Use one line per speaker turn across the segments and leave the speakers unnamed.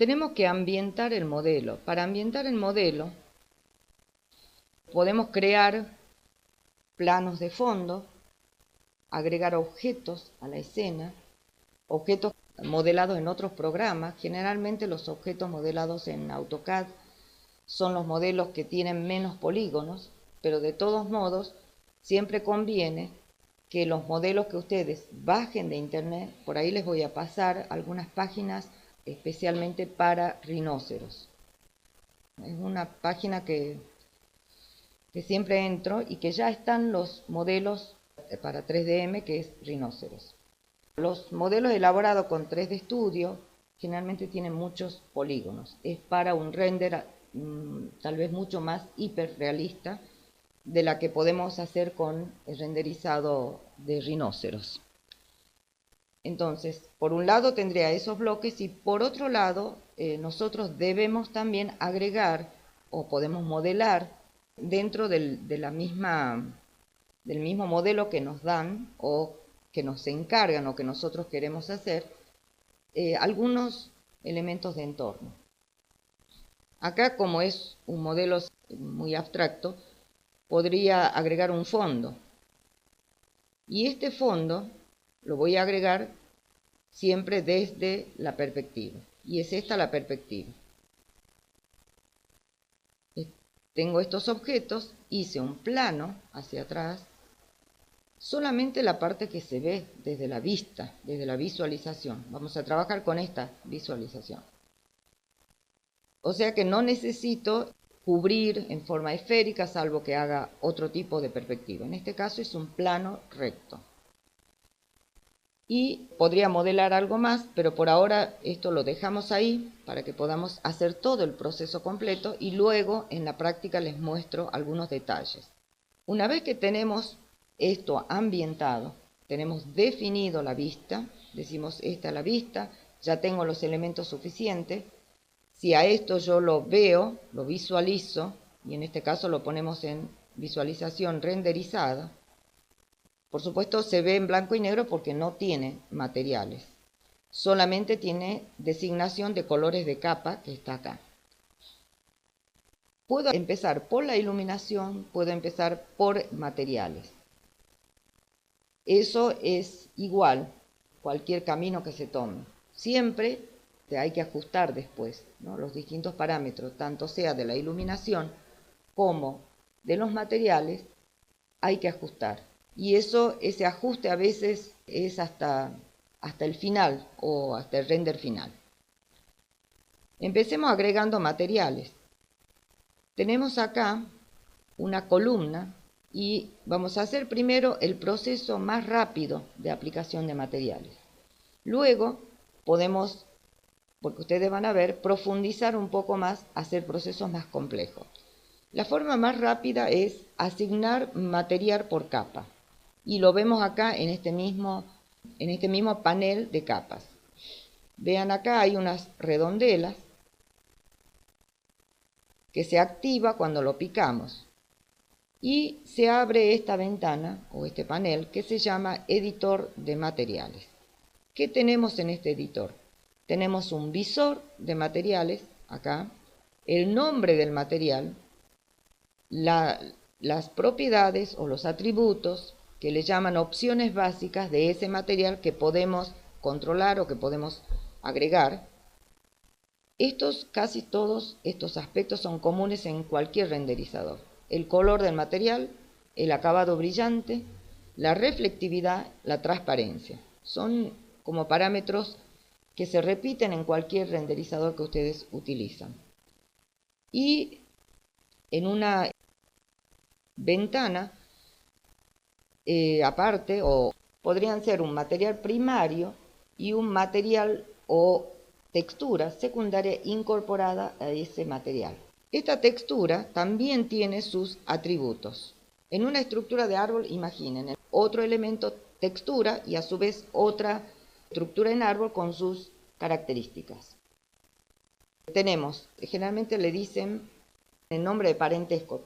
tenemos que ambientar el modelo. Para ambientar el modelo podemos crear planos de fondo, agregar objetos a la escena, objetos modelados en otros programas. Generalmente los objetos modelados en AutoCAD son los modelos que tienen menos polígonos, pero de todos modos siempre conviene que los modelos que ustedes bajen de internet, por ahí les voy a pasar algunas páginas especialmente para rinoceros. Es una página que siempre entro y que ya están los modelos para 3DM, que es rinoceros. Los modelos elaborados con 3D Studio generalmente tienen muchos polígonos. Es para un render tal vez mucho más hiperrealista de la que podemos hacer con el renderizado de rinoceros. Entonces, por un lado tendría esos bloques y por otro lado nosotros debemos también agregar o podemos modelar dentro del mismo modelo que nos dan o que nos encargan o que nosotros queremos hacer, algunos elementos de entorno. Acá, como es un modelo muy abstracto, podría agregar un fondo. Y este fondo lo voy a agregar siempre desde la perspectiva. Y es esta la perspectiva. Tengo estos objetos, hice un plano hacia atrás, solamente la parte que se ve desde la vista, desde la visualización. Vamos a trabajar con esta visualización. O sea que no necesito cubrir en forma esférica, salvo que haga otro tipo de perspectiva. En este caso es un plano recto. Y podría modelar algo más, pero por ahora esto lo dejamos ahí para que podamos hacer todo el proceso completo y luego en la práctica les muestro algunos detalles. Una vez que tenemos esto ambientado, tenemos definido la vista, decimos esta es la vista, ya tengo los elementos suficientes. Si a esto yo lo veo, lo visualizo, y en este caso lo ponemos en visualización renderizada, por supuesto se ve en blanco y negro porque no tiene materiales, solamente tiene designación de colores de capa que está acá. Puedo empezar por la iluminación, puedo empezar por materiales. Eso es igual, cualquier camino que se tome. Siempre hay que ajustar después, ¿no? Los distintos parámetros, tanto sea de la iluminación como de los materiales, hay que ajustar. Y ese ajuste a veces es hasta el final o hasta el render final. Empecemos agregando materiales. Tenemos acá una columna y vamos a hacer primero el proceso más rápido de aplicación de materiales. Luego podemos, porque ustedes van a ver, profundizar un poco más, hacer procesos más complejos. La forma más rápida es asignar material por capa. Y lo vemos acá en este mismo panel de capas. Vean acá hay unas redondelas que se activa cuando lo picamos. Y se abre esta ventana o este panel que se llama editor de materiales. ¿Qué tenemos en este editor? Tenemos un visor de materiales acá, el nombre del material, las propiedades o los atributos que le llaman opciones básicas de ese material que podemos controlar o que podemos agregar. Casi todos estos aspectos son comunes en cualquier renderizador. El color del material, el acabado brillante, la reflectividad, la transparencia. Son como parámetros que se repiten en cualquier renderizador que ustedes utilizan. Y en una ventana aparte, o podrían ser un material primario y un material o textura secundaria incorporada a ese material. Esta textura también tiene sus atributos. En una estructura de árbol, imaginen, otro elemento textura y a su vez otra estructura en árbol con sus características. Tenemos, generalmente le dicen el nombre de parentesco,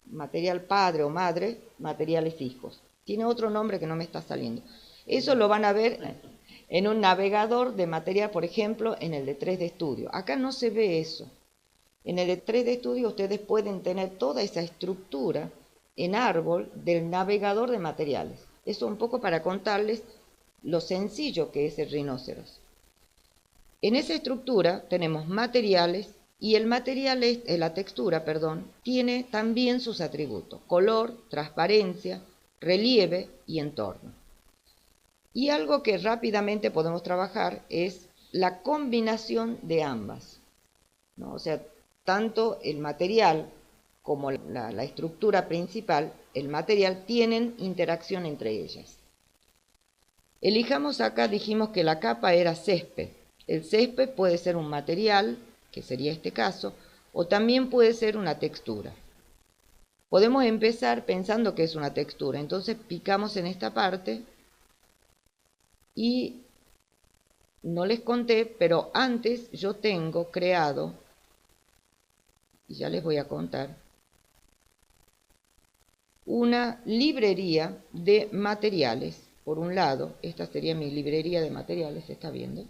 material padre o madre, materiales hijos. Tiene otro nombre que no me está saliendo. Eso lo van a ver en un navegador de material, por ejemplo, en el de 3D Studio. Acá no se ve eso. En el de 3D Studio ustedes pueden tener toda esa estructura en árbol del navegador de materiales. Eso un poco para contarles lo sencillo que es el rinoceros. En esa estructura tenemos materiales y el material, la textura, perdón, tiene también sus atributos: color, transparencia, relieve y entorno. Y algo que rápidamente podemos trabajar es la combinación de ambas, ¿no? O sea, tanto el material como la estructura principal, el material, tienen interacción entre ellas. Elijamos acá, dijimos que la capa era césped. El césped puede ser un material, que sería este caso, o también puede ser una textura. Podemos empezar pensando que es una textura, entonces picamos en esta parte y no les conté, pero antes yo tengo creado, y ya les voy a contar, una librería de materiales. Por un lado, esta sería mi librería de materiales, ¿se está viendo?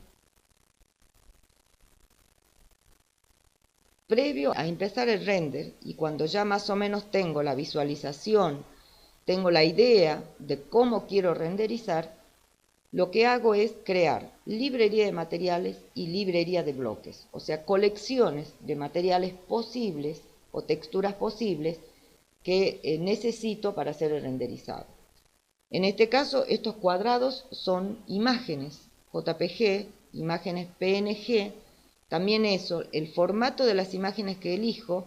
Previo a empezar el render, y cuando ya más o menos tengo la visualización, tengo la idea de cómo quiero renderizar, lo que hago es crear librería de materiales y librería de bloques, o sea, colecciones de materiales posibles o texturas posibles que necesito para hacer el renderizado. En este caso, estos cuadrados son imágenes JPG, imágenes PNG. También eso, el formato de las imágenes que elijo,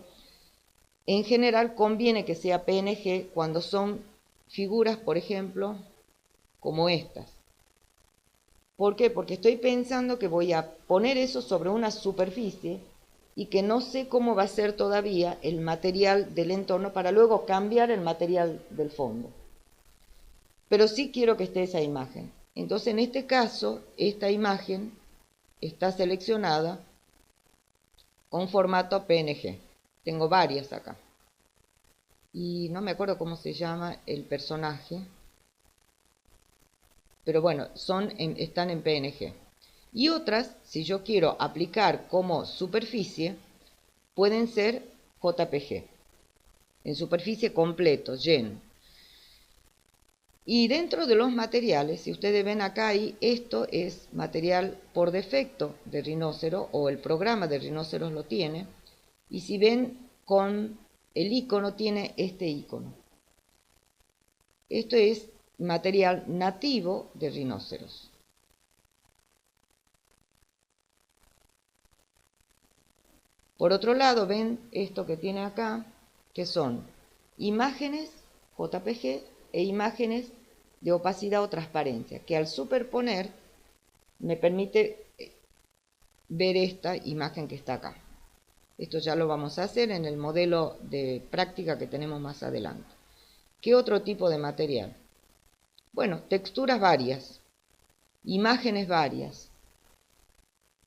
en general conviene que sea PNG cuando son figuras, por ejemplo, como estas. ¿Por qué? Porque estoy pensando que voy a poner eso sobre una superficie y que no sé cómo va a ser todavía el material del entorno para luego cambiar el material del fondo. Pero sí quiero que esté esa imagen. Entonces, en este caso, esta imagen está seleccionada con formato PNG. Tengo varias acá. Y no me acuerdo cómo se llama el personaje. Pero bueno, están en PNG. Y otras, si yo quiero aplicar como superficie, pueden ser JPG. En superficie completo, lleno. Y dentro de los materiales, si ustedes ven acá, esto es material por defecto de Rhinoceros, o el programa de Rhinoceros lo tiene. Y si ven, con el icono tiene este icono. Esto es material nativo de Rhinoceros. Por otro lado, ven esto que tiene acá, que son imágenes JPG e imágenes de opacidad o transparencia, que al superponer me permite ver esta imagen que está acá. Esto ya lo vamos a hacer en el modelo de práctica que tenemos más adelante. ¿Qué otro tipo de material? Bueno, texturas varias, imágenes varias.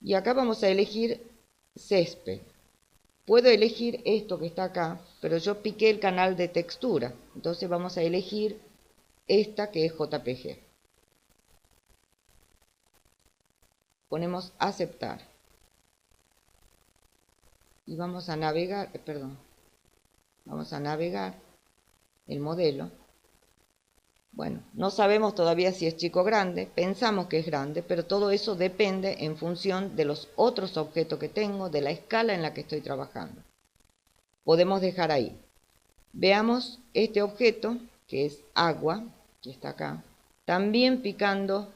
Y acá vamos a elegir césped. Puedo elegir esto que está acá, pero yo piqué el canal de textura. Entonces vamos a elegir esta que es JPG. Ponemos aceptar. Y vamos a navegar, vamos a navegar el modelo. Bueno, no sabemos todavía si es chico o grande, pensamos que es grande, pero todo eso depende en función de los otros objetos que tengo, de la escala en la que estoy trabajando. Podemos dejar ahí. Veamos este objeto, que es agua, que está acá, también picando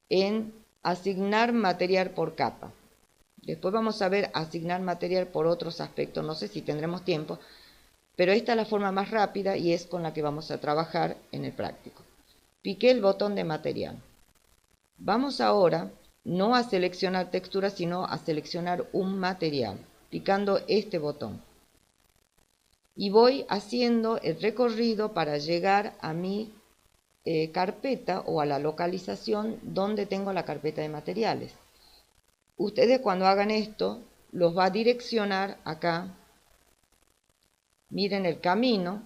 en asignar material por capa. Después vamos a ver asignar material por otros aspectos, no sé si tendremos tiempo, pero esta es la forma más rápida y es con la que vamos a trabajar en el práctico. Piqué el botón de material. Vamos ahora no a seleccionar textura, sino a seleccionar un material, picando este botón. Y voy haciendo el recorrido para llegar a mi carpeta o a la localización donde tengo la carpeta de materiales. Ustedes cuando hagan esto, los va a direccionar acá. Miren el camino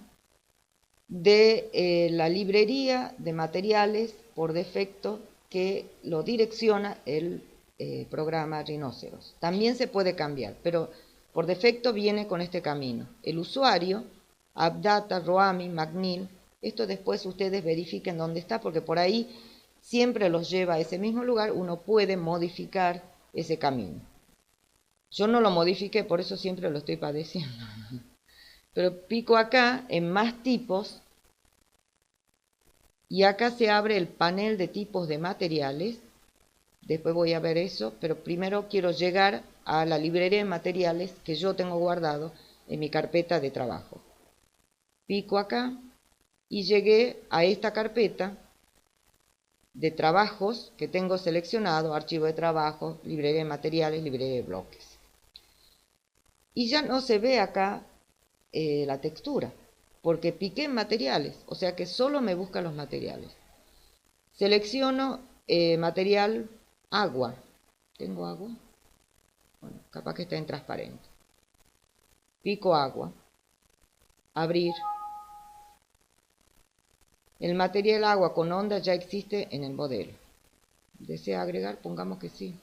de la librería de materiales por defecto que lo direcciona el programa Rhinoceros. También se puede cambiar, pero por defecto viene con este camino. El usuario, AppData, Roami, McNeil, esto después ustedes verifiquen dónde está, porque por ahí siempre los lleva a ese mismo lugar, uno puede modificar ese camino. Yo no lo modifiqué, por eso siempre lo estoy padeciendo. Pero pico acá en más tipos y acá se abre el panel de tipos de materiales. Después voy a ver eso, pero primero quiero llegar a la librería de materiales que yo tengo guardado en mi carpeta de trabajo. Pico acá y llegué a esta carpeta de trabajos que tengo seleccionado: archivo de trabajo, librería de materiales, librería de bloques. Y ya no se ve acá la textura, porque piqué en materiales, o sea que solo me busca los materiales. Selecciono material agua. ¿Tengo agua? Bueno, capaz que está en transparente. Pico agua. Abrir. El material agua con onda ya existe en el modelo. ¿Desea agregar? Pongamos que sí.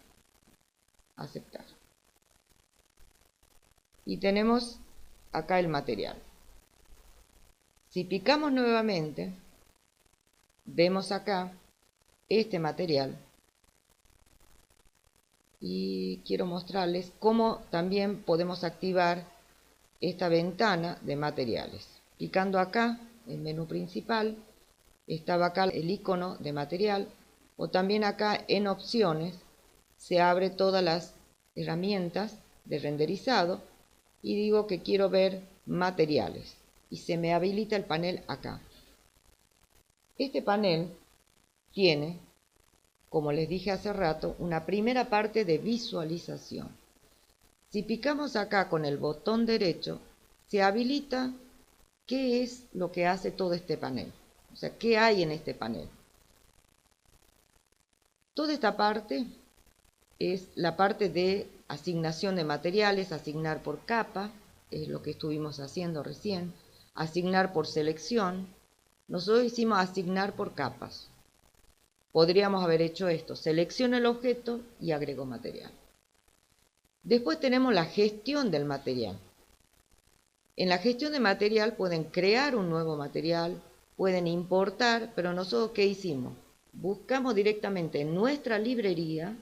Aceptar. Y tenemos acá el material. Si picamos nuevamente, vemos acá este material. Y quiero mostrarles cómo también podemos activar esta ventana de materiales. Picando acá, el menú principal, estaba acá el icono de material, o también acá en opciones se abre todas las herramientas de renderizado y digo que quiero ver materiales y se me habilita el panel acá. Este panel tiene, como les dije hace rato, una primera parte de visualización. Si picamos acá con el botón derecho, se habilita qué es lo que hace todo este panel. O sea, qué hay en este panel. Toda esta parte es la parte de asignación de materiales, asignar por capa, es lo que estuvimos haciendo recién, asignar por selección. Nosotros hicimos asignar por capas. Podríamos haber hecho esto: selecciono el objeto y agrego material. Después tenemos la gestión del material. En la gestión de material pueden crear un nuevo material, pueden importar, pero nosotros ¿qué hicimos? Buscamos directamente en nuestra librería,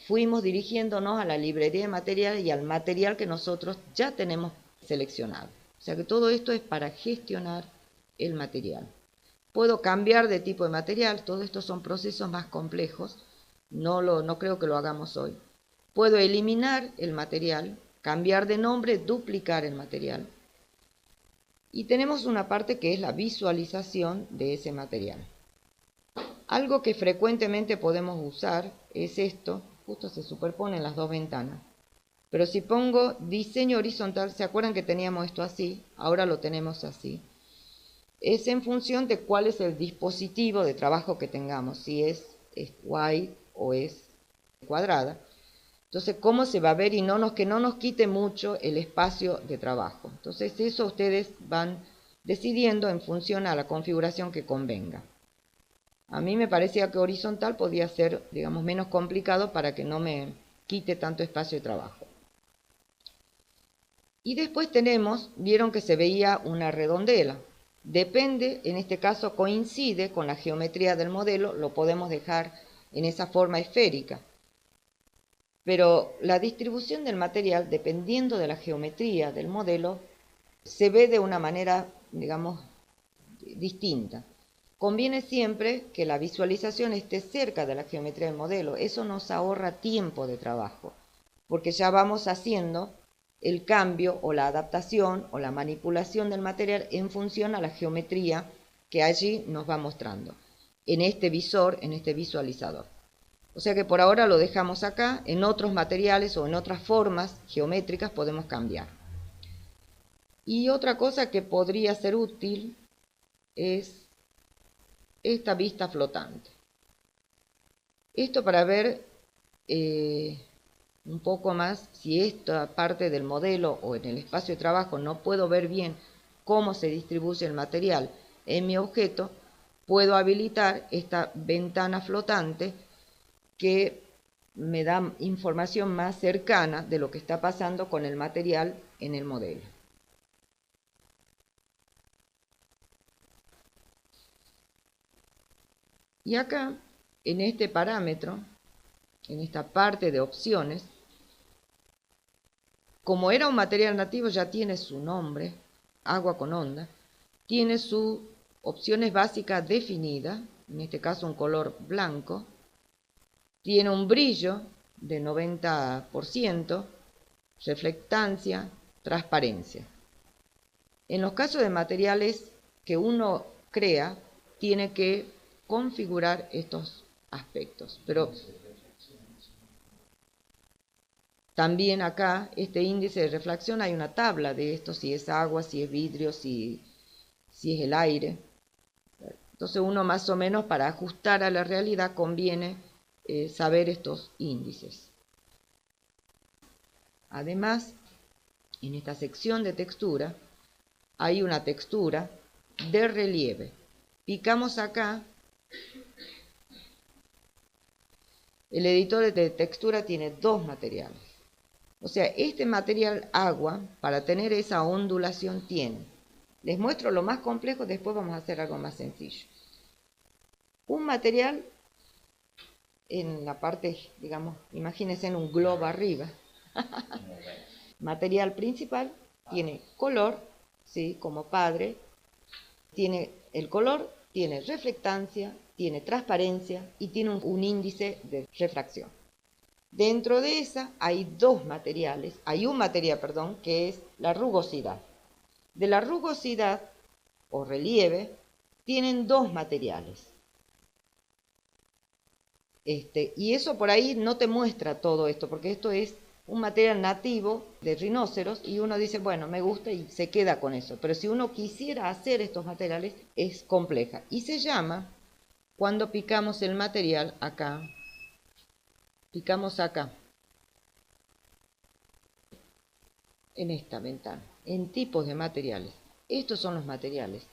fuimos dirigiéndonos a la librería de material y al material que nosotros ya tenemos seleccionado. O sea que todo esto es para gestionar el material. Puedo cambiar de tipo de material, todo esto son procesos más complejos, no creo que lo hagamos hoy. Puedo eliminar el material, cambiar de nombre, duplicar el material. Y tenemos una parte que es la visualización de ese material. Algo que frecuentemente podemos usar es esto, justo se superponen las dos ventanas. Pero si pongo diseño horizontal, ¿se acuerdan que teníamos esto así? Ahora lo tenemos así. Es en función de cuál es el dispositivo de trabajo que tengamos, si es wide o es cuadrada. Entonces, ¿cómo se va a ver? Y que no nos quite mucho el espacio de trabajo. Entonces, eso ustedes van decidiendo en función a la configuración que convenga. A mí me parecía que horizontal podía ser, digamos, menos complicado para que no me quite tanto espacio de trabajo. Y después tenemos, vieron que se veía una redondela. Depende, en este caso coincide con la geometría del modelo, lo podemos dejar en esa forma esférica. Pero la distribución del material, dependiendo de la geometría del modelo, se ve de una manera, digamos, distinta. Conviene siempre que la visualización esté cerca de la geometría del modelo. Eso nos ahorra tiempo de trabajo, porque ya vamos haciendo el cambio o la adaptación o la manipulación del material en función a la geometría que allí nos va mostrando en este visor, en este visualizador. O sea que por ahora lo dejamos acá. En otros materiales o en otras formas geométricas podemos cambiar. Y otra cosa que podría ser útil es esta vista flotante. Esto para ver un poco más si esta parte del modelo o en el espacio de trabajo no puedo ver bien cómo se distribuye el material en mi objeto, puedo habilitar esta ventana flotante que me da información más cercana de lo que está pasando con el material en el modelo. Y acá, en este parámetro, en esta parte de opciones, como era un material nativo, ya tiene su nombre, agua con onda, tiene sus opciones básicas definidas, en este caso un color blanco, tiene un brillo de 90%, reflectancia, transparencia. En los casos de materiales que uno crea, tiene que configurar estos aspectos, pero también acá, este índice de refracción, hay una tabla de esto, si es agua, si es vidrio, si es el aire. Entonces uno más o menos para ajustar a la realidad conviene saber estos índices. Además, en esta sección de textura, hay una textura de relieve. Picamos acá. El editor de textura tiene dos materiales. O sea, este material agua, para tener esa ondulación, tiene. Les muestro lo más complejo, después vamos a hacer algo más sencillo. Un material en la parte, digamos, imagínense en un globo arriba. Material principal tiene color, ¿sí? Como padre. Tiene el color, tiene reflectancia, tiene transparencia y tiene un índice de refracción. Dentro de esa hay dos materiales, hay un material, perdón, que es la rugosidad. De la rugosidad o relieve tienen dos materiales. Y eso por ahí no te muestra todo esto, porque esto es un material nativo de rinoceros y uno dice, bueno, me gusta y se queda con eso. Pero si uno quisiera hacer estos materiales, es compleja. Y se llama, cuando picamos el material acá, picamos acá, en esta ventana, en tipos de materiales. Estos son los materiales.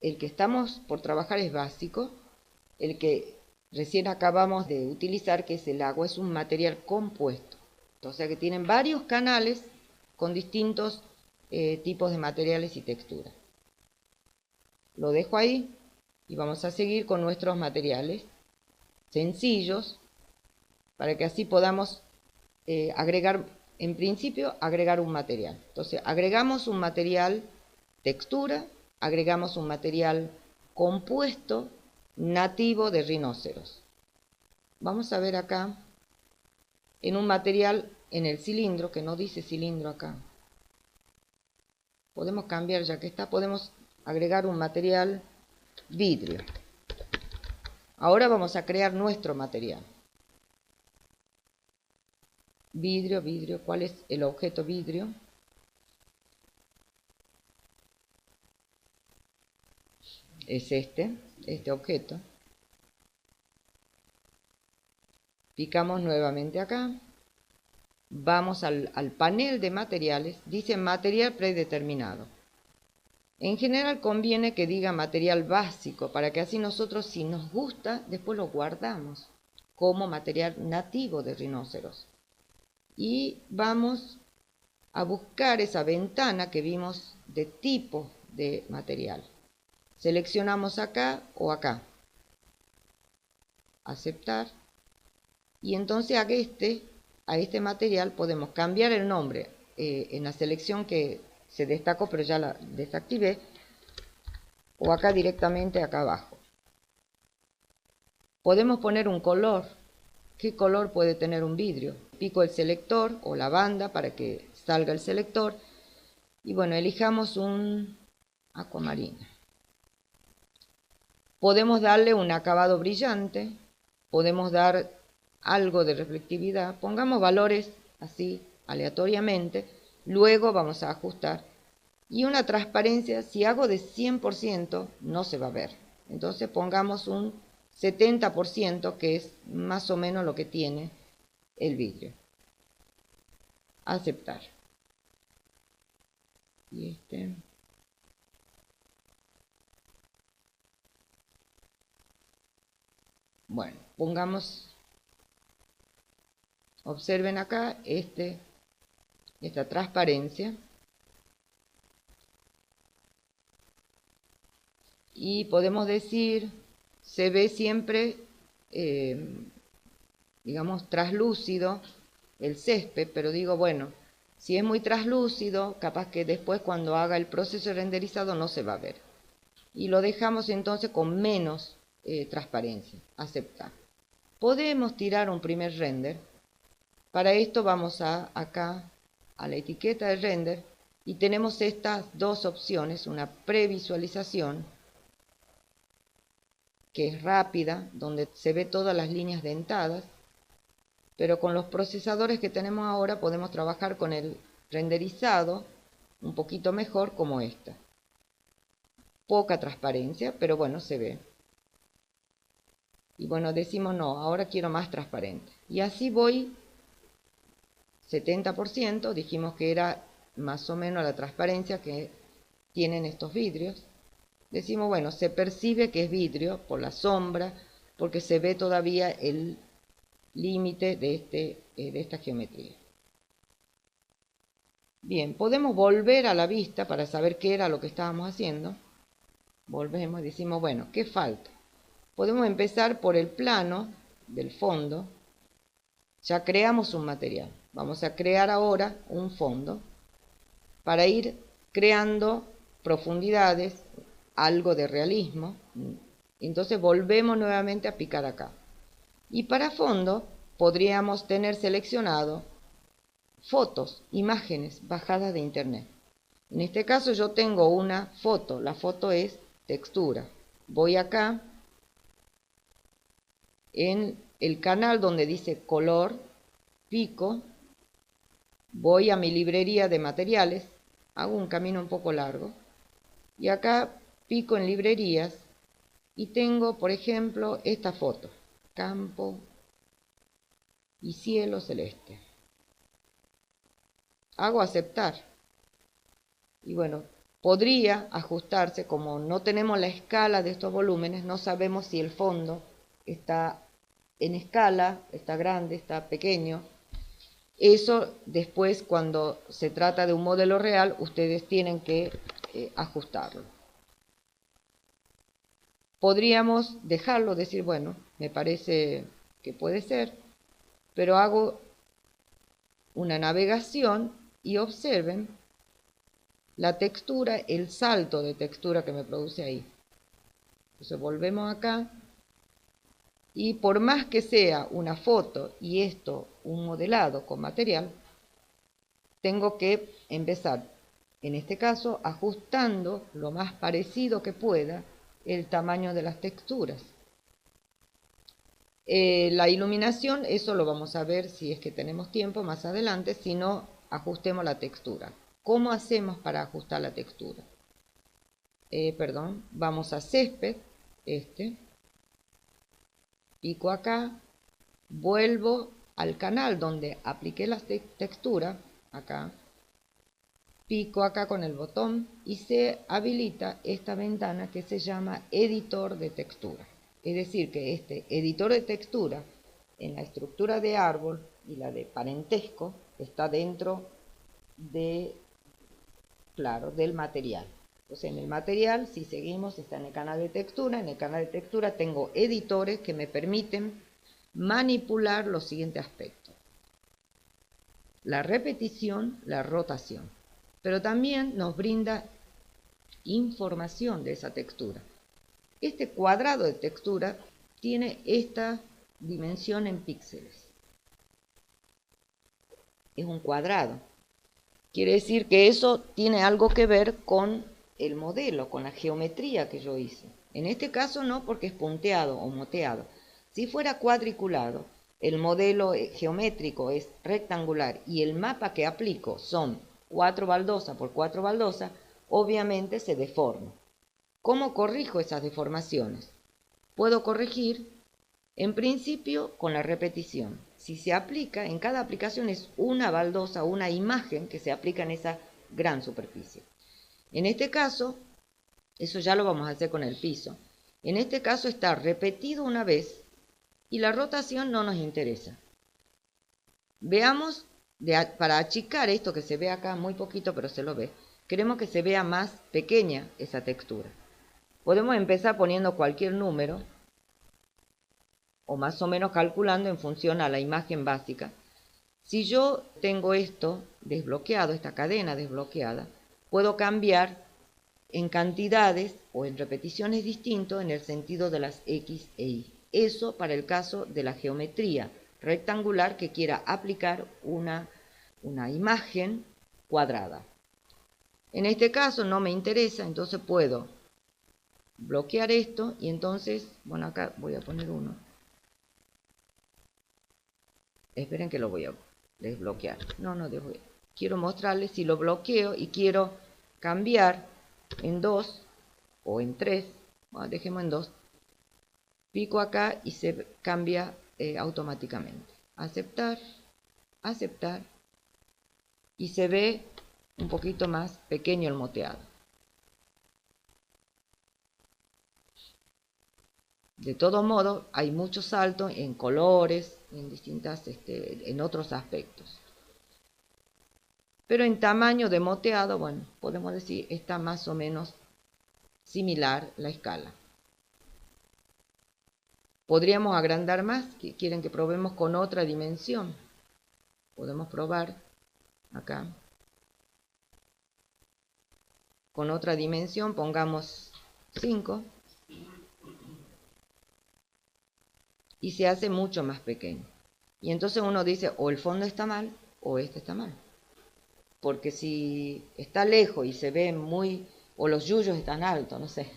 El que estamos por trabajar es básico, el que recién acabamos de utilizar, que es el agua, es un material compuesto. O sea que tienen varios canales con distintos tipos de materiales y texturas. Lo dejo ahí y vamos a seguir con nuestros materiales sencillos para que así podamos agregar, en principio, agregar un material. Entonces, agregamos un material textura, agregamos un material compuesto nativo de rinoceros. Vamos a ver acá en un material en el cilindro, que no dice cilindro acá. Podemos cambiar, ya que está, podemos agregar un material vidrio. Ahora vamos a crear nuestro material. Vidrio, vidrio, ¿cuál es el objeto vidrio? Es este objeto. Picamos nuevamente acá. Vamos al panel de materiales. Dice material predeterminado. En general conviene que diga material básico, para que así nosotros, si nos gusta, después lo guardamos como material nativo de rinoceros. Y vamos a buscar esa ventana que vimos de tipo de material. Seleccionamos acá o acá. Aceptar. Y entonces a este material podemos cambiar el nombre en la selección que se destacó, pero ya la desactivé, o acá directamente acá abajo. Podemos poner un color. ¿Qué color puede tener un vidrio? Pico el selector o la banda para que salga el selector. Y bueno, elijamos un acuamarina. Podemos darle un acabado brillante. Podemos dar algo de reflectividad. Pongamos valores así aleatoriamente. Luego vamos a ajustar. Y una transparencia, si hago de 100%, no se va a ver. Entonces pongamos un 70%, que es más o menos lo que tiene el vidrio. Aceptar. Y Bueno, pongamos, observen acá esta transparencia. Y podemos decir, se ve siempre, digamos, traslúcido el césped, pero digo, bueno, si es muy traslúcido, capaz que después cuando haga el proceso de renderizado no se va a ver. Y lo dejamos entonces con menos transparencia, aceptar. Podemos tirar un primer render. Para esto vamos acá a la etiqueta de render y tenemos estas dos opciones, una previsualización, que es rápida, donde se ve todas las líneas dentadas, pero con los procesadores que tenemos ahora podemos trabajar con el renderizado un poquito mejor como esta. Poca transparencia, pero bueno, se ve. Y bueno, decimos no, ahora quiero más transparente. Y así voy 70%, dijimos que era más o menos la transparencia que tienen estos vidrios. Decimos, bueno, se percibe que es vidrio por la sombra, porque se ve todavía el límite de esta geometría. Bien, podemos volver a la vista para saber qué era lo que estábamos haciendo. Volvemos y decimos, bueno, ¿qué falta? Podemos empezar por el plano del fondo. Ya creamos un material. Vamos a crear ahora un fondo para ir creando profundidades, algo de realismo. Entonces volvemos nuevamente a picar acá. Y para fondo podríamos tener seleccionado fotos, imágenes bajadas de internet. En este caso yo tengo una foto, la foto es textura. Voy acá en el canal donde dice color, pico, voy a mi librería de materiales, hago un camino un poco largo y acá pico en librerías y tengo, por ejemplo, esta foto, campo y cielo celeste. Hago aceptar. Y bueno, podría ajustarse, como no tenemos la escala de estos volúmenes, no sabemos si el fondo está en escala, está grande, está pequeño. Eso después, cuando se trata de un modelo real, ustedes tienen que ajustarlo. Podríamos dejarlo, decir, bueno, me parece que puede ser, pero hago una navegación y observen la textura, el salto de textura que me produce ahí. Entonces volvemos acá y por más que sea una foto y esto un modelado con material, tengo que empezar, en este caso, ajustando lo más parecido que pueda el tamaño de las texturas. La iluminación, eso lo vamos a ver si es que tenemos tiempo más adelante, si no, ajustemos la textura. ¿Cómo hacemos para ajustar la textura? Vamos a césped, pico acá, vuelvo al canal donde apliqué la textura, acá, pico acá con el botón y se habilita esta ventana que se llama editor de textura. Es decir, que este editor de textura en la estructura de árbol y la de parentesco está dentro de, claro, del material. Entonces en el material, si seguimos, está en el canal de textura. En el canal de textura tengo editores que me permiten manipular los siguientes aspectos: la repetición, la rotación, pero también nos brinda información de esa textura. Este cuadrado de textura tiene esta dimensión en píxeles. Es un cuadrado. Quiere decir que eso tiene algo que ver con el modelo, con la geometría que yo hice. En este caso no, porque es punteado o moteado. Si fuera cuadriculado, el modelo geométrico es rectangular y el mapa que aplico son 4 baldosas por 4 baldosas, obviamente se deforma. ¿Cómo corrijo esas deformaciones? Puedo corregir, en principio, con la repetición. Si se aplica, en cada aplicación es una baldosa, una imagen que se aplica en esa gran superficie. En este caso, eso ya lo vamos a hacer con el piso. En este caso está repetido una vez y la rotación no nos interesa. Veamos, para achicar esto que se ve acá, muy poquito pero se lo ve, queremos que se vea más pequeña esa textura. Podemos empezar poniendo cualquier número, o más o menos calculando en función a la imagen básica. Si yo tengo esto desbloqueado, esta cadena desbloqueada, puedo cambiar en cantidades o en repeticiones distintos en el sentido de las X e Y. Eso para el caso de la geometría rectangular que quiera aplicar una imagen cuadrada. En este caso no me interesa, entonces puedo bloquear esto y entonces, bueno, acá voy a poner uno. Esperen que lo voy a desbloquear. No, quiero mostrarles si lo bloqueo y quiero cambiar en 2 o en 3. Bueno, dejemos en 2. Pico acá y se cambia automáticamente. Aceptar, aceptar. Y se ve un poquito más pequeño el moteado. De todo modo, hay muchos saltos en colores, en en otros aspectos. Pero en tamaño de moteado, bueno, podemos decir, está más o menos similar la escala. Podríamos agrandar más, quieren que probemos con otra dimensión. Podemos probar acá. Con otra dimensión, pongamos 5. Y se hace mucho más pequeño. Y entonces uno dice, o el fondo está mal, o este está mal. Porque si está lejos y se ve muy, o los yuyos están altos, no sé.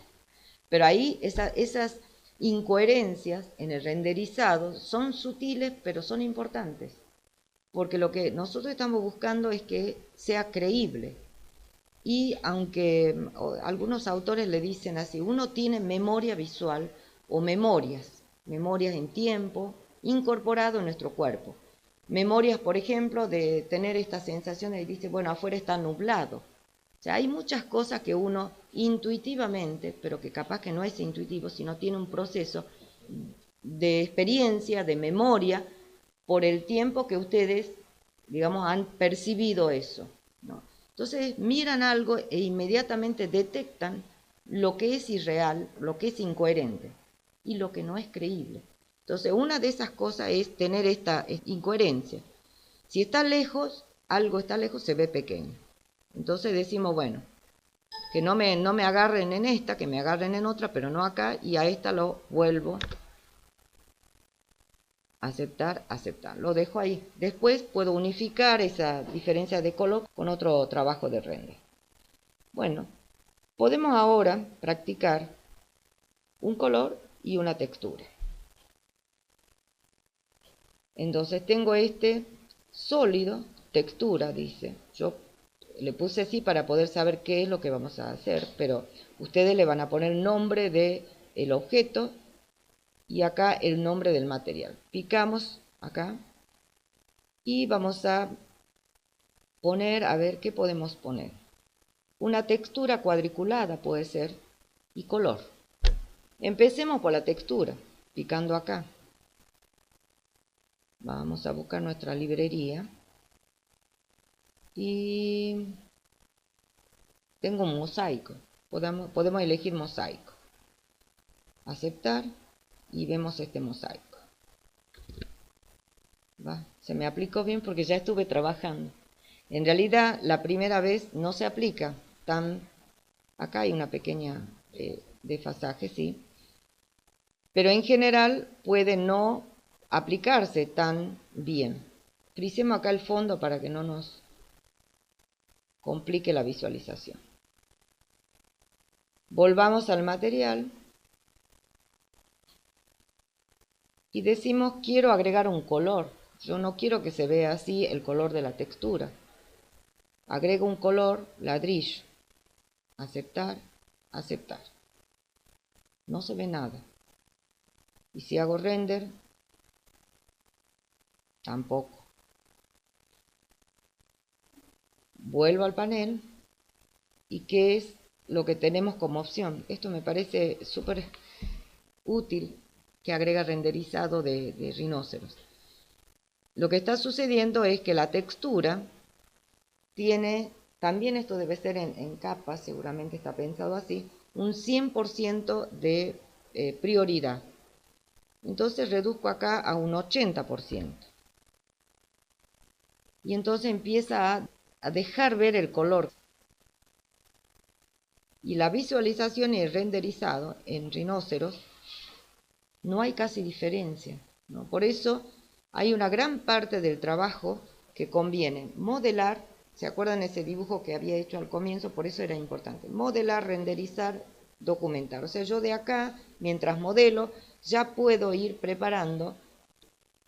Pero ahí esas incoherencias en el renderizado son sutiles, pero son importantes. Porque lo que nosotros estamos buscando es que sea creíble. Y aunque algunos autores le dicen así, uno tiene memoria visual o memorias en tiempo incorporado en nuestro cuerpo. Memorias, por ejemplo, de tener esta sensación de que dice, bueno, afuera está nublado. O sea, hay muchas cosas que uno intuitivamente, pero que capaz que no es intuitivo, sino tiene un proceso de experiencia, de memoria, por el tiempo que ustedes, digamos, han percibido eso, ¿no? Entonces miran algo e inmediatamente detectan lo que es irreal, lo que es incoherente y lo que no es creíble. Entonces una de esas cosas es tener esta incoherencia. Si está lejos, algo está lejos, se ve pequeño. Entonces decimos, bueno, que no me agarren en esta, que me agarren en otra, pero no acá, y a esta lo vuelvo. Aceptar, aceptar. Lo dejo ahí. Después puedo unificar esa diferencia de color con otro trabajo de render. Bueno, podemos ahora practicar un color y una textura. Entonces tengo este sólido, textura, dice. Yo le puse así para poder saber qué es lo que vamos a hacer, pero ustedes le van a poner el nombre del objeto y acá el nombre del material. Picamos acá y vamos a poner, a ver qué podemos poner. Una textura cuadriculada puede ser y color. Empecemos por la textura, picando acá. Vamos a buscar nuestra librería y tengo un mosaico. Podemos elegir mosaico. Aceptar y vemos este mosaico. Se me aplicó bien porque ya estuve trabajando. En realidad la primera vez no se aplica tan... Acá hay una pequeña desfasaje, sí. Pero en general puede no aplicarse tan bien. Frisemos acá el fondo para que no nos complique la visualización. Volvamos al material y decimos quiero agregar un color. Yo no quiero que se vea así el color de la textura. Agrego un color ladrillo. Aceptar, aceptar. No se ve nada. Y si hago render, tampoco. Vuelvo al panel y qué es lo que tenemos como opción. Esto me parece súper útil, que agrega renderizado de rinoceros. Lo que está sucediendo es que la textura tiene, también esto debe ser en capas, seguramente está pensado así, un 100% de prioridad. Entonces reduzco acá a un 80%. Y entonces empieza a dejar ver el color. Y la visualización y el renderizado en rinoceros no hay casi diferencia, ¿no? Por eso hay una gran parte del trabajo que conviene modelar. ¿Se acuerdan ese dibujo que había hecho al comienzo? Por eso era importante. Modelar, renderizar, documentar. O sea, yo de acá, mientras modelo, ya puedo ir preparando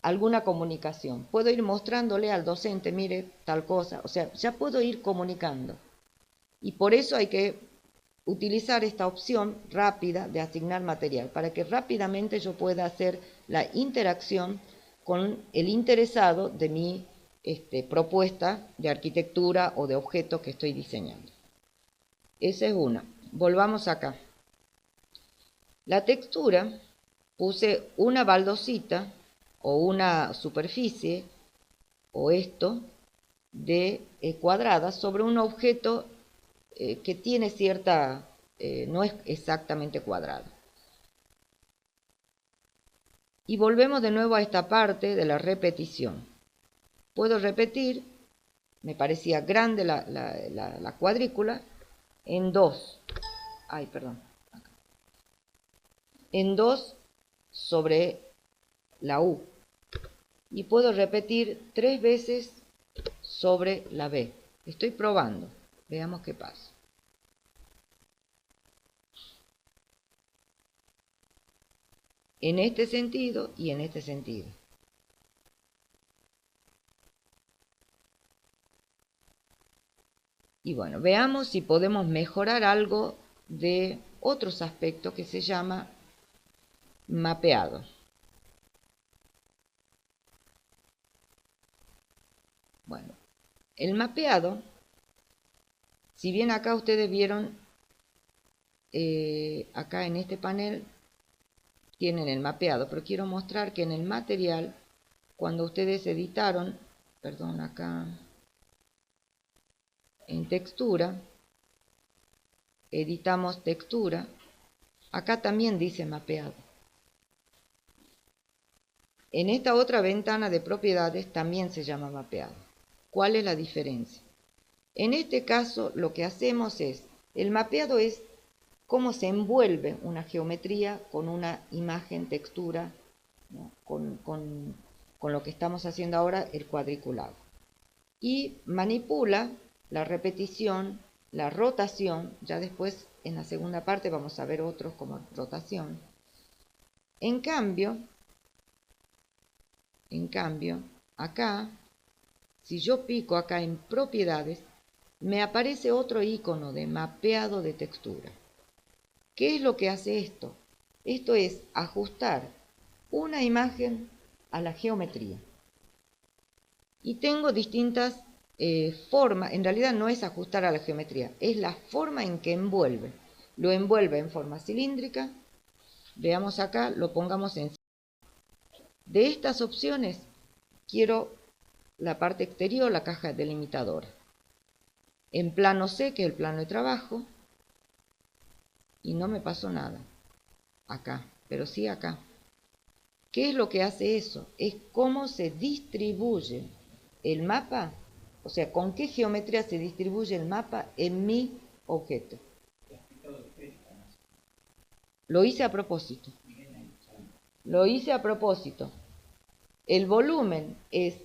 alguna comunicación. Puedo ir mostrándole al docente, mire, tal cosa. O sea, ya puedo ir comunicando. Y por eso hay que utilizar esta opción rápida de asignar material, para que rápidamente yo pueda hacer la interacción con el interesado de mi propuesta de arquitectura o de objeto que estoy diseñando. Esa es una. Volvamos acá. La textura, puse una baldosita o una superficie o esto de cuadrada sobre un objeto que tiene cierta, no es exactamente cuadrado. Y volvemos de nuevo a esta parte de la repetición. Puedo repetir, me parecía grande la cuadrícula, en 2. Ay, perdón. En 2 sobre la U. Y puedo repetir 3 veces sobre la B. Estoy probando. Veamos qué pasa. En este sentido y en este sentido. Y bueno, veamos si podemos mejorar algo de otros aspectos que se llama mapeado. Bueno, el mapeado, si bien acá ustedes vieron, acá en este panel tienen el mapeado, pero quiero mostrar que en el material, cuando ustedes editaron, perdón, acá en textura, editamos textura, acá también dice mapeado. En esta otra ventana de propiedades también se llama mapeado. ¿Cuál es la diferencia? En este caso lo que hacemos es, el mapeado es cómo se envuelve una geometría con una imagen, textura, ¿no? con lo que estamos haciendo ahora, el cuadriculado. Y manipula la repetición, la rotación, ya después en la segunda parte vamos a ver otros como rotación. En cambio, acá, si yo pico acá en propiedades, me aparece otro icono de mapeado de textura. ¿Qué es lo que hace esto? Esto es ajustar una imagen a la geometría. Y tengo distintas formas, en realidad no es ajustar a la geometría, es la forma en que envuelve. Lo envuelve en forma cilíndrica. Veamos acá, lo pongamos en... De estas opciones, quiero la parte exterior, la caja delimitadora. En plano C, que es el plano de trabajo, y no me pasó nada acá, pero sí acá. ¿Qué es lo que hace eso? Es cómo se distribuye el mapa, o sea, con qué geometría se distribuye el mapa en mi objeto. Lo hice a propósito. Lo hice a propósito. El volumen es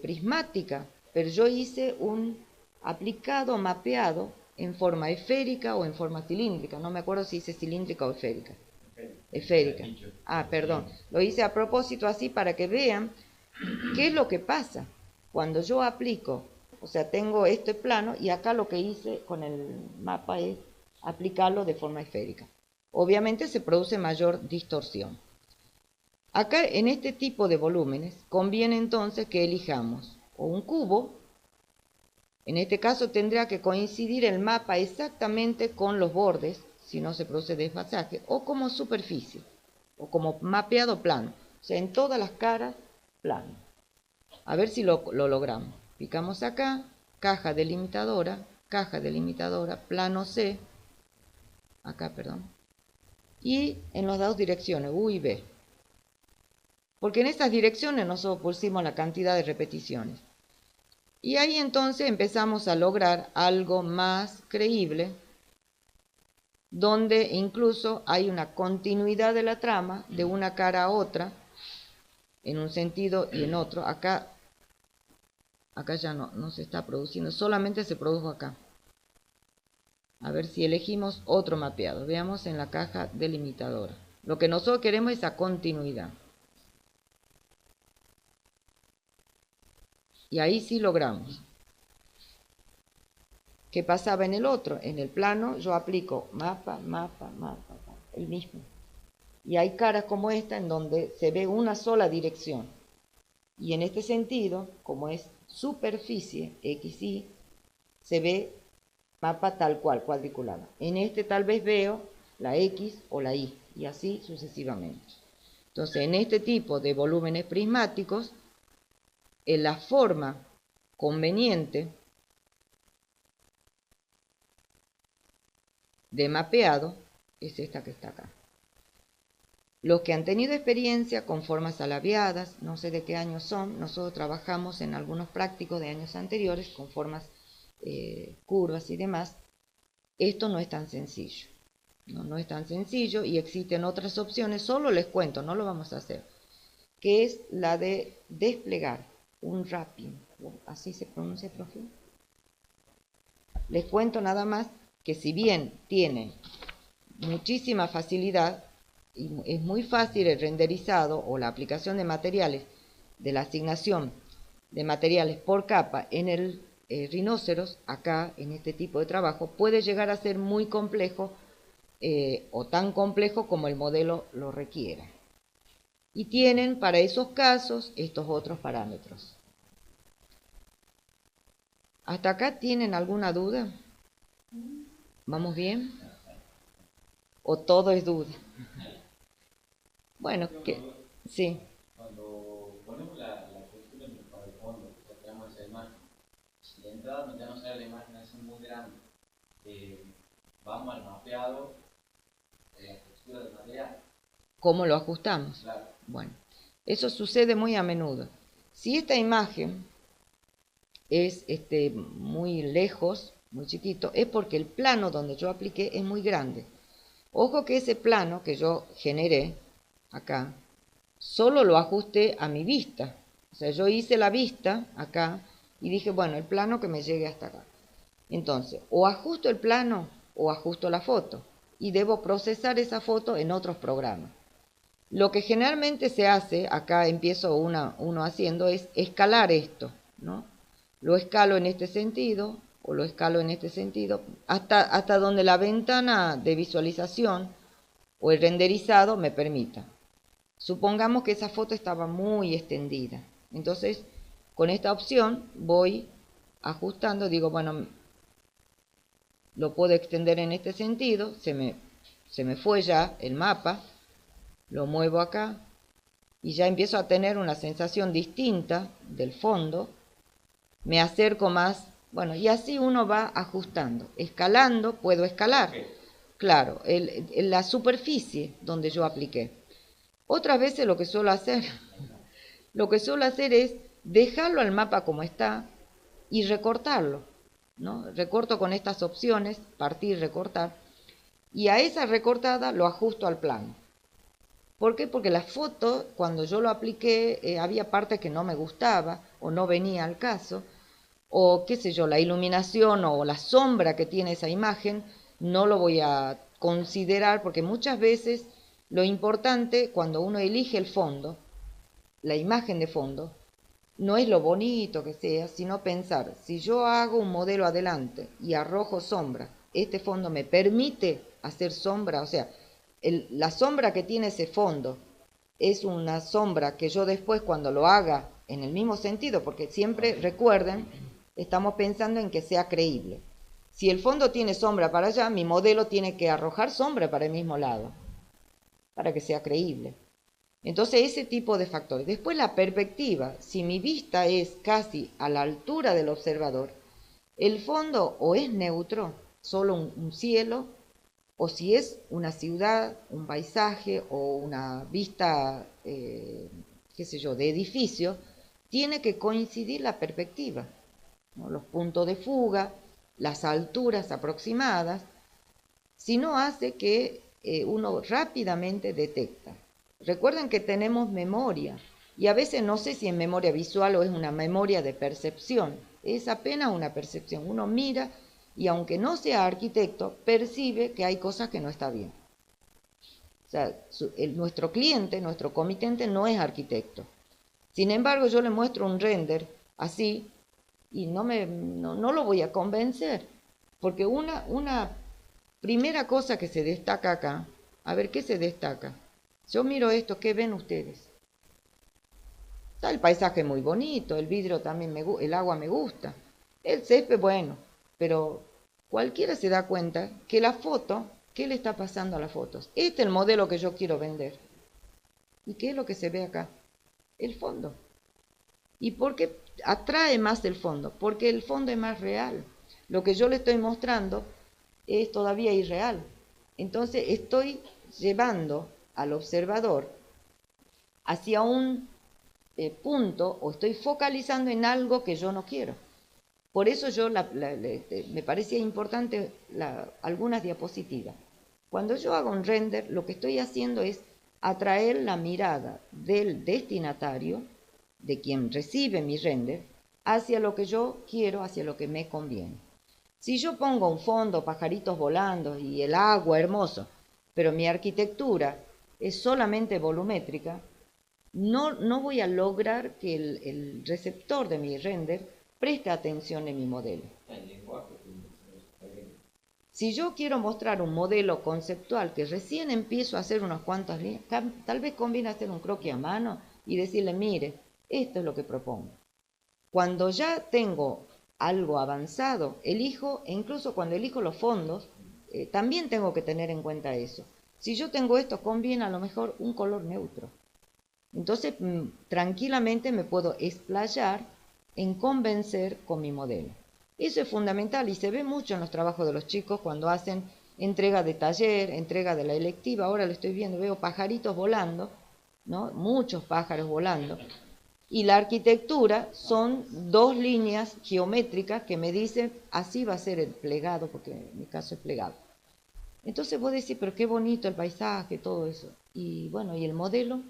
prismática, pero yo hice un aplicado mapeado en forma esférica o en forma cilíndrica. No me acuerdo si hice cilíndrica o esférica. Esférica. Ah, perdón. Lo hice a propósito así para que vean qué es lo que pasa cuando yo aplico. O sea, tengo este plano y acá lo que hice con el mapa es aplicarlo de forma esférica. Obviamente se produce mayor distorsión. Acá en este tipo de volúmenes conviene entonces que elijamos o un cubo. En este caso tendrá que coincidir el mapa exactamente con los bordes, si no se produce desfasaje, o como superficie. o como mapeado plano. O sea, en todas las caras, plano. A ver si lo logramos. Picamos acá, caja delimitadora, plano C, acá, perdón, y en las dos direcciones, U y B. Porque en estas direcciones nosotros pusimos la cantidad de repeticiones. Y ahí entonces empezamos a lograr algo más creíble, donde incluso hay una continuidad de la trama de una cara a otra, en un sentido y en otro. Acá ya no se está produciendo, solamente se produjo acá. A ver si elegimos otro mapeado. Veamos en la caja delimitadora. Lo que nosotros queremos es esa continuidad. Y ahí sí logramos. ¿Qué pasaba en el otro? En el plano yo aplico mapa, el mismo. Y hay caras como esta en donde se ve una sola dirección. Y en este sentido, como es superficie, XY, se ve mapa tal cual, cuadriculada. En este tal vez veo la X o la Y, y así sucesivamente. Entonces, en este tipo de volúmenes prismáticos, en la forma conveniente de mapeado es esta que está acá. Los que han tenido experiencia con formas alabiadas, no sé de qué años son, nosotros trabajamos en algunos prácticos de años anteriores con formas curvas y demás. Esto no es tan sencillo, no es tan sencillo y existen otras opciones, solo les cuento, no lo vamos a hacer, que es la de desplegar un wrapping, así se pronuncia, profe. Les cuento nada más que si bien tiene muchísima facilidad, y es muy fácil el renderizado o la aplicación de materiales, de la asignación de materiales por capa en el rinoceros, acá en este tipo de trabajo, puede llegar a ser muy complejo o tan complejo como el modelo lo requiera. Y tienen para esos casos estos otros parámetros. ¿Hasta acá tienen alguna duda? ¿Vamos bien? ¿O todo es duda? Bueno, que sí.
Cuando ponemos la cuestión para el fondo, que tenemos esa imagen, si de entrada ya no sale la imagen así muy grande, vamos al mapeado de la textura del material.
¿Cómo lo ajustamos?
Claro.
Bueno, eso sucede muy a menudo. Si esta imagen es muy lejos, muy chiquito, es porque el plano donde yo apliqué es muy grande. Ojo que ese plano que yo generé acá, solo lo ajusté a mi vista. O sea, yo hice la vista acá y dije, bueno, el plano que me llegue hasta acá. Entonces, o ajusto el plano o ajusto la foto. Y debo procesar esa foto en otros programas. Lo que generalmente se hace, acá empiezo uno haciendo, es escalar esto, ¿no? Lo escalo en este sentido, o lo escalo en este sentido, hasta donde la ventana de visualización o el renderizado me permita. Supongamos que esa foto estaba muy extendida. Entonces, con esta opción voy ajustando, digo, bueno, lo puedo extender en este sentido, se me fue ya el mapa, lo muevo acá y ya empiezo a tener una sensación distinta del fondo, me acerco más, bueno, y así uno va ajustando, escalando, puedo escalar, claro, la superficie donde yo apliqué. Otras veces lo que suelo hacer es dejarlo al mapa como está y recortarlo, ¿no? Recorto con estas opciones, partir, recortar, y a esa recortada lo ajusto al plano. ¿Por qué? Porque la foto, cuando yo lo apliqué, había partes que no me gustaba o no venía al caso, o qué sé yo, la iluminación o la sombra que tiene esa imagen, no lo voy a considerar porque muchas veces lo importante cuando uno elige el fondo, la imagen de fondo, no es lo bonito que sea, sino pensar, si yo hago un modelo adelante y arrojo sombra, este fondo me permite hacer sombra, o sea, la sombra que tiene ese fondo es una sombra que yo después cuando lo haga en el mismo sentido, porque siempre recuerden, estamos pensando en que sea creíble. Si el fondo tiene sombra para allá, mi modelo tiene que arrojar sombra para el mismo lado. para que sea creíble. Entonces ese tipo de factores. Después la perspectiva, si mi vista es casi a la altura del observador, el fondo o es neutro, solo un cielo, o si es una ciudad, un paisaje o una vista, qué sé yo, de edificio, tiene que coincidir la perspectiva, ¿no? Los puntos de fuga, las alturas aproximadas, si no hace que uno rápidamente detecta. Recuerden que tenemos memoria y a veces no sé si es memoria visual o es una memoria de percepción, es apenas una percepción. Uno mira y aunque no sea arquitecto, percibe que hay cosas que no está bien. O sea, nuestro cliente, nuestro comitente no es arquitecto. Sin embargo, yo le muestro un render así y no lo voy a convencer, porque una primera cosa que se destaca acá, a ver, ¿qué se destaca? Yo miro esto, ¿qué ven ustedes? Está el paisaje muy bonito, el vidrio también el agua me gusta, el césped, bueno, pero cualquiera se da cuenta que la foto, ¿qué le está pasando a las fotos? Este es el modelo que yo quiero vender. ¿Y qué es lo que se ve acá? El fondo. ¿Y por qué atrae más el fondo? Porque el fondo es más real. Lo que yo le estoy mostrando es todavía irreal. Entonces estoy llevando al observador hacia un punto o estoy focalizando en algo que yo no quiero. Por eso yo me parecía importante algunas diapositivas. Cuando yo hago un render, lo que estoy haciendo es atraer la mirada del destinatario, de quien recibe mi render, hacia lo que yo quiero, hacia lo que me conviene. Si yo pongo un fondo, pajaritos volando y el agua hermoso, pero mi arquitectura es solamente volumétrica, no voy a lograr que el receptor de mi render preste atención en mi modelo. Si yo quiero mostrar un modelo conceptual que recién empiezo a hacer unas cuantas líneas, tal vez conviene hacer un croquis a mano y decirle, mire, esto es lo que propongo. Cuando ya tengo algo avanzado, elijo, e incluso cuando elijo los fondos, también tengo que tener en cuenta eso. Si yo tengo esto, conviene a lo mejor un color neutro. Entonces, tranquilamente me puedo explayar en convencer con mi modelo. Eso es fundamental y se ve mucho en los trabajos de los chicos cuando hacen entrega de taller, entrega de la electiva. Ahora lo estoy viendo, veo pajaritos volando, ¿no? Muchos pájaros volando. Y la arquitectura son dos líneas geométricas que me dicen, así va a ser el plegado, porque en mi caso es plegado. Entonces vos decís, pero qué bonito el paisaje, todo eso. Y bueno, ¿y el modelo?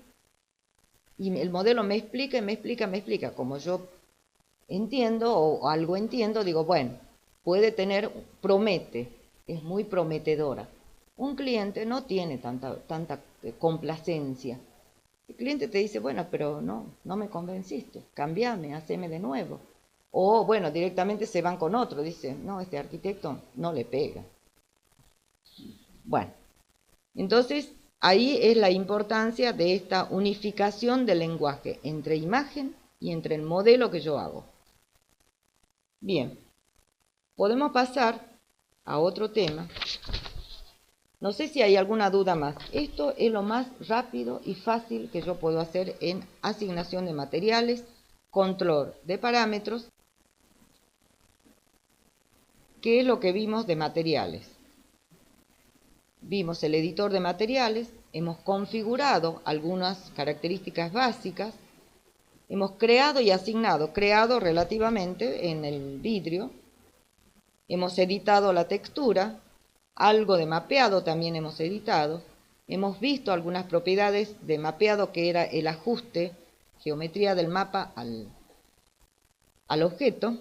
Y el modelo me explica, me explica, me explica. Como yo entiendo o algo entiendo, digo, bueno, puede tener, promete, es muy prometedora. Un cliente no tiene tanta complacencia. El cliente te dice, bueno, pero no me convenciste, cambiame, haceme de nuevo. O bueno, directamente se van con otro, dice, no, este arquitecto no le pega. Bueno, entonces ahí es la importancia de esta unificación del lenguaje entre imagen y entre el modelo que yo hago. Bien, podemos pasar a otro tema. No sé si hay alguna duda más. Esto es lo más rápido y fácil que yo puedo hacer en asignación de materiales, control de parámetros. ¿Qué es lo que vimos de materiales? Vimos el editor de materiales, hemos configurado algunas características básicas, hemos creado y asignado, creado relativamente en el vidrio, hemos editado la textura, algo de mapeado también hemos editado, hemos visto algunas propiedades de mapeado que era el ajuste, geometría del mapa al objeto,